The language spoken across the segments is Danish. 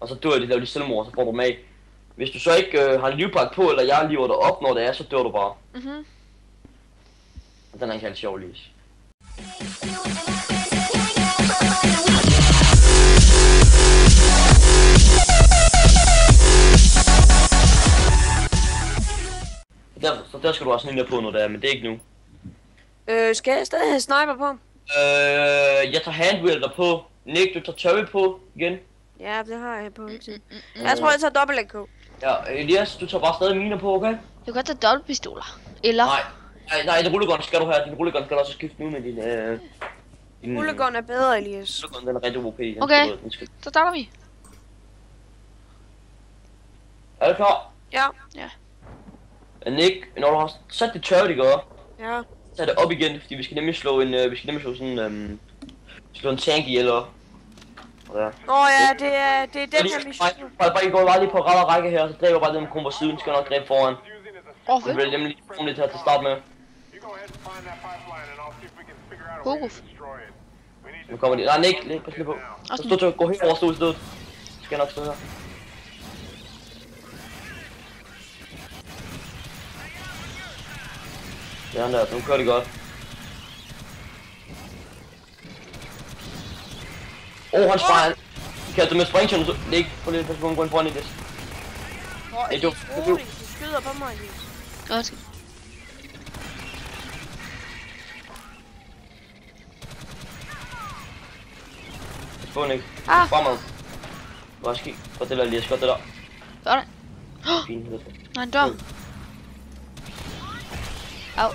Og så dør de, laver de selvmord, så får du mag. Hvis du så ikke har en livpakke på, eller jeg lever dig op, når det er, så dør du bare. Den er ikke helt sjov lige. Så der skal du også snille på, når det er, men det er ikke nu. Skal jeg stadig have sniper på? Jeg tager handwheeler på. Nick, du tager Terry på igen. Ja, det har jeg på ikke tid. Jeg tror, jeg tager dobbelt AK. Ja, Elias, du tager bare stadig miner på, okay? Du kan godt tage dobbeltpistoler. Eller? Nej, din rullegun skal du have. Din rullegun skal du også skifte nu med din... Rullegun er bedre, Elias. Rullegun, den er rigtig OP. Okay, så starter vi. Er du klar? Ja. Nick, når du har sat dit Terry, gør. Ja. Tag det op igen, fordi vi skal nemlig slå en, slå en tank ihjel og... Ja. Ja, det er den her mission. I går bare lige på ret og række her, så dræber bare den med på siden, skal nok dræbe foran. Fedt. Det bliver nemlig lidt her til start med. Hokus. Nu kommer de. Nej, Nick, pas lige på. Så stå til at gå helt over stå i stedet. Skal jeg nok stå her. Sådan der, nu kører de godt. Han springer. Kan du med springtjen, så Nick, prøv lige at passe på, gå ind foran i det. Du skyder på mig, Elias. Godt. Få, Nick. Fremad. Godt ski. Godt det der, Elias. Godt det der. Sådan. Fint, det. Nej, en dør. Au.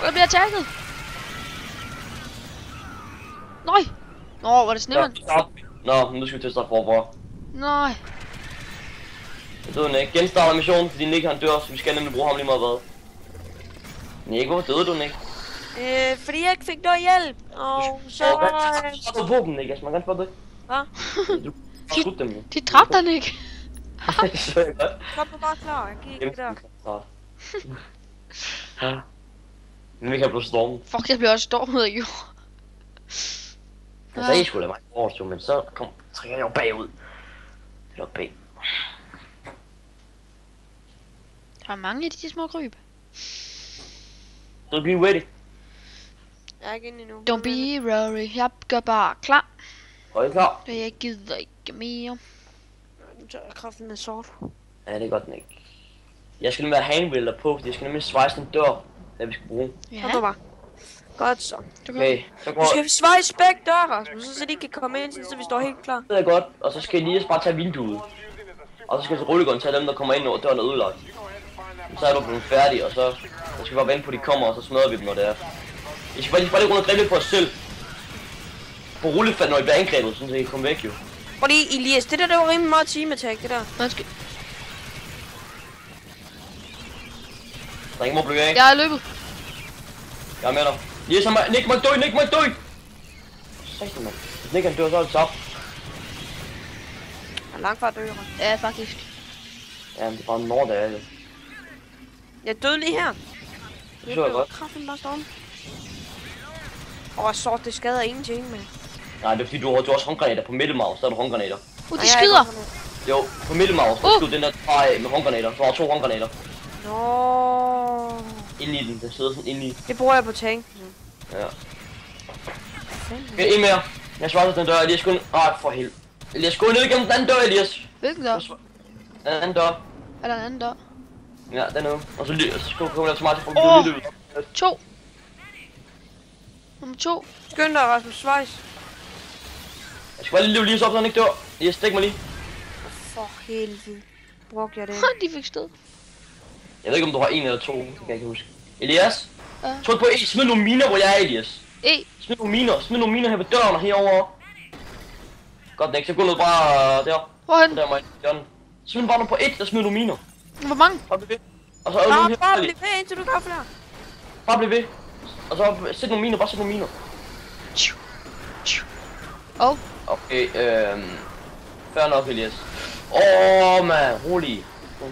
Jeg bliver attacket. Nej. Nå, var det snemand? Nå, nu skal vi til at starte forfra. Nej. Jeg døde Nick. Genstarter missionen, fordi Nick han dør, så vi skal nemlig bruge ham lige meget hvad. Nick, hvorfor døde du, Nick? Fordi jeg ikke fik noget hjælp, og så... Hvad er våben, Nick? Jeg smager gerne for det. Hvad? Du har skudt dem, jo. De dræbte dig, Nick. Så er jeg godt. Kom du bare klar, jeg gik ikke der. Men vi kan blive stormet. Fuck, jeg bliver også stormet, jo. Jeg sagde, I skulle lade mig hårdt, jo, men så trækker jeg jo bagud. Eller bag. Der er mange af de små kryb. Så be ready. Jeg er ikke inde endnu. Don't be worried. Jeg gør bare klar. Og I klar? Jeg gider ikke mere. Nu tager jeg kraften med sort. Ja, det er godt, Nick. Jeg skal nemlig have handwheeler på, fordi jeg skal nemlig svejse en dør, der vi skal bruge. Ja. Så du var. Godt så. Okay, så går... Du skal svejse begge døre, Rasmus, så de kan komme ind, så vi står helt klar. Det er godt, og så skal I lige bare tage vinduet. Og så skal så rullegun tage dem, der kommer ind, når døren er ødelagt. Så er du blevet færdig, og så skal vi bare vente på, at de kommer, og så smadrer vi dem, når det er. I skal bare lige rundt og dræbe lidt på os selv. På rullefald, når I bliver angrebet, så I kan komme væk, jo. Fordi, Elias, det der var rimelig meget team-attack, det der. Undskyld. Der er ingen må blive af. Jeg er løbet. Jeg er med dig. Yes, Nick må dø, Nick må dø! Satan, mand. Hvis Nick han dør, så er det top. Jeg er langt fra at dø, Ja, faktisk. Ja, men det er bare når det er, jo. Jeg døde lige her. Det så jeg godt. Kraften bare storm. Sort, det skader ingenting, mand. Nej, det er fordi du har også håndgranater på middelmaus, der er du håndgranater. De skyder. Jo, på middelmaus, du skyder den der træ med håndgranater. Du har 2 håndgranater. Nå. Inde i den, den sidder sådan inde i. Det bruger jeg på tanken. Ja. Okay, en mere. Jeg svarer den dør, Elias. For helvede. Elias, gå ned igennem den anden dør, Elias. Hvilken dør? Den anden dør. Er der en anden dør? Ja, den er. Og så skal du komme der til mig til at få lille ud. 2. Nummer 2. Skynd dig, Rasmus, svejs. Jeg skal bare lige løbe lige så op, så han ikke dør. Elias, stik mig lige. For helvede. Brugte jeg det? De fik sted. Jeg ved ikke, om du har 1 eller 2. Det kan jeg ikke huske. Elias? Ja. Tryk på E. Smid nogle miner, hvor jeg er, Elias. Smid nogle miner. Smid nogle miner her ved døren og herovre. Godt, Nick. Så gå ned bare der. Hvorhen? Der må jeg. Smid bare nogle på 1, og smid nogle miner. Hvor mange? Bare bliv ved. Og så er nogle her. Bare bliv ved, indtil du går flere. Bare bliv ved. Og så sæt nogle miner. Bare sæt nogle miner. Okay, fair nok, Elias. Man, rolig.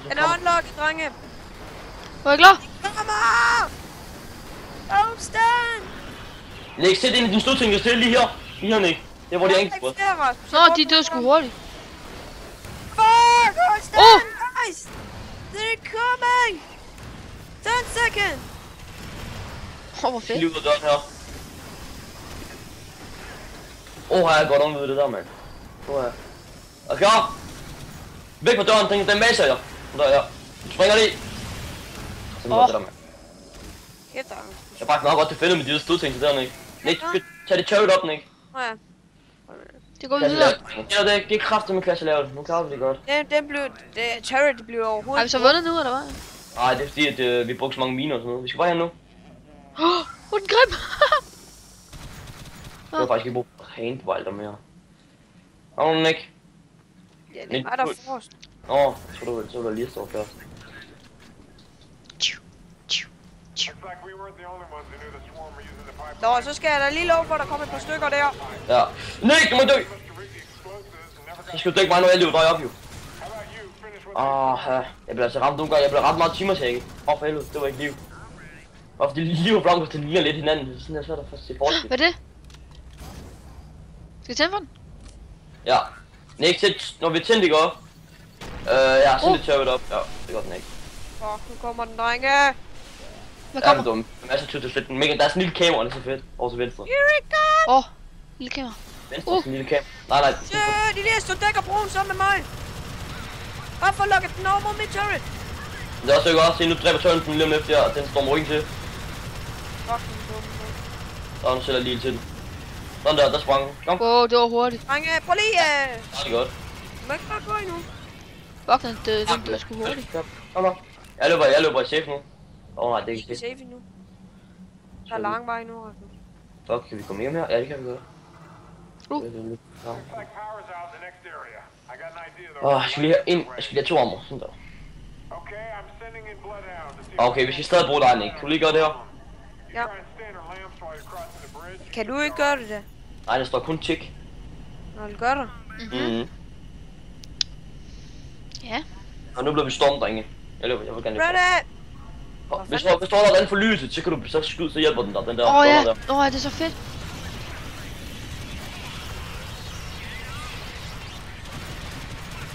Den er unlocket, drenge. Var jeg klar? Kommer! Don't stand! Nick, sæt ind i din stødting, jeg lige her. Lige her, Nick. Det er hvor de er ikke. Nå, de døde sgu hurtigt. Fuck, hold stand, guys! They're coming! 10 seconds! Hvor fedt. Lige ud af døren her. Har jeg godt omvidet det der, mand. Okay. Væk fra døren, den maser jeg. Der er jeg. Du springer lige. Sådan var det der, mand. Jeg bare nok godt til fælde med de der stødting til der, Nick. Nick, tag det turret op, Nick. Ja. Det går videre. Det er kraftigt med klasse lavet. Nu klarer vi det godt. Den blev... Turret blev overhovedet... Har vi så vundet nu, eller hvad? Nej, det er fordi, at vi brugte så mange miner og sådan noget. Vi skal bare hen nu. Hvor den grim! Jeg har faktisk ikke brugt handbolder mere. Har du Nick? Ja, det var der forrest. Så du lige stå først. Nå, så skal jeg da lige love for, at der kommer et par stykker der. Ja. Nick, du må dø! Så skal du dække mig, når jeg lever dig op, jo. Jeg bliver altså ramt nogle gange. Jeg bliver ret meget timertækket. For helvede, det var ikke liv. Og fordi liv og Blanco, det ligner lidt hinanden. Det er sådan, jeg svært at få se forskel. Hvad er det? Skal vi tænde for den? Ja. Nick, når vi tændte, ikke op? Ja, så lidt tørret op. Ja, det er godt, Nick. Fuck, nu kommer den, drenge. Hvad Ja, kommer? men dumme. Masser af fedt. Mega, der er sådan en lille kamera, det er så fedt. Over til venstre. Here it comes! Lille kamera. Venstre, sådan en lille kamera. Nej. De der stod dækker broen sammen med mig. Bare for at lukke den over mod mit turret. Det er også ikke også, se nu dræber tørren den lige om efter, og den står ryggen til. Fucking dumme. Og nu sætter jeg lige til den. Sådan der sprang den. Kom. Wow, det var hurtigt. Drenge, prøv lige Det er godt. Du må ikke bare gå endnu. Fuck, den døde sgu hurtigt. Kom nu. Jeg løber i safe nu. Nej, det er ikke Det er det. safe endnu. Der er lang vej nu, Rasmus. Fuck, kan vi komme hjem her? Ja, det kan vi godt. Jeg skal lige have ind. Jeg skal lige have 2 armor. Sådan der. Okay, vi skal stadig bruge dig, Nick. Kan du lige gøre det her? Ja. Kan du ikke gøre det der? Nej, der står kun tick. Nå, det gør du. Ja. Og nu bliver vi stormet, drenge. Jeg vil gerne lige. Ready! Hvis der er den for lyset, så kan du så skyde, så hjælper den der. Den der. Ja. Der. Det er så fedt.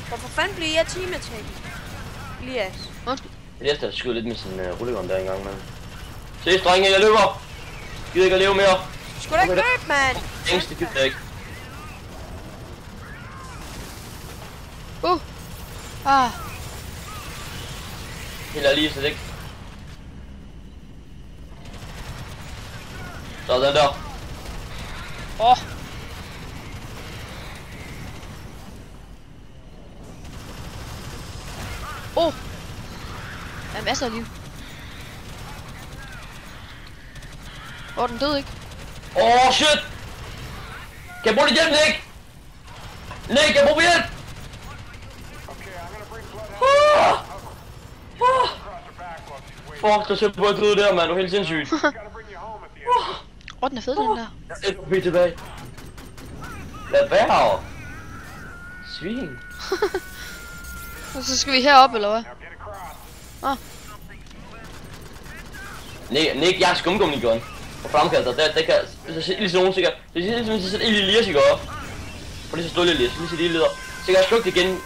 Hvorfor fanden bliver jeg team-attack? Elias. Det er efter at skyde lidt med sin rullegun der engang, mand. Ses, drenge, jeg løber! Gider ikke at leve mere. Du skulle da ikke løbe, mand! Ængst, det gider jeg ikke. Helt lige så ikke. Så den der. Der er masser af liv. Den døde ikke. Shit! Kan jeg bruge lidt hjælp, Nick? Nick, jeg bruger hjælp! Fuck, der ser på at døde der, mand. Du er helt sindssygt. Den er fed, den der. Jeg er tilbage. Lad være. Svin. Og så skal vi herop, eller hvad? Nick, jeg har skumgummi-gun. Og fremkalder, det kan... Det er lige så nogen sikkert. Det er ligesom, at sætte ild i Elias, ikke op? For lige så stål Elias, lige så lige leder. Så kan jeg slukke det igen.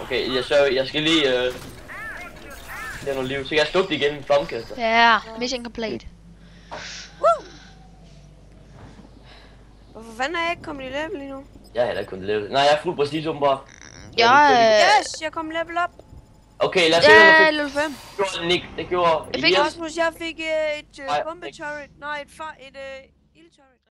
Okay, jeg skal lige... Det er noget liv. Så kan jeg slukke det igen med flammekaster. Ja, mission complete. Hvorfor fanden er jeg ikke kommet i level lige nu? Jeg har heller ikke kun level. Nej, jeg er fuldt præcis åbenbart. Yes, jeg kom level up. Okay, lad os se, Ja, level 5. Nick, det gjorde Jeg fik Elias. Rasmus, jeg fik et bombeturret. Nej, et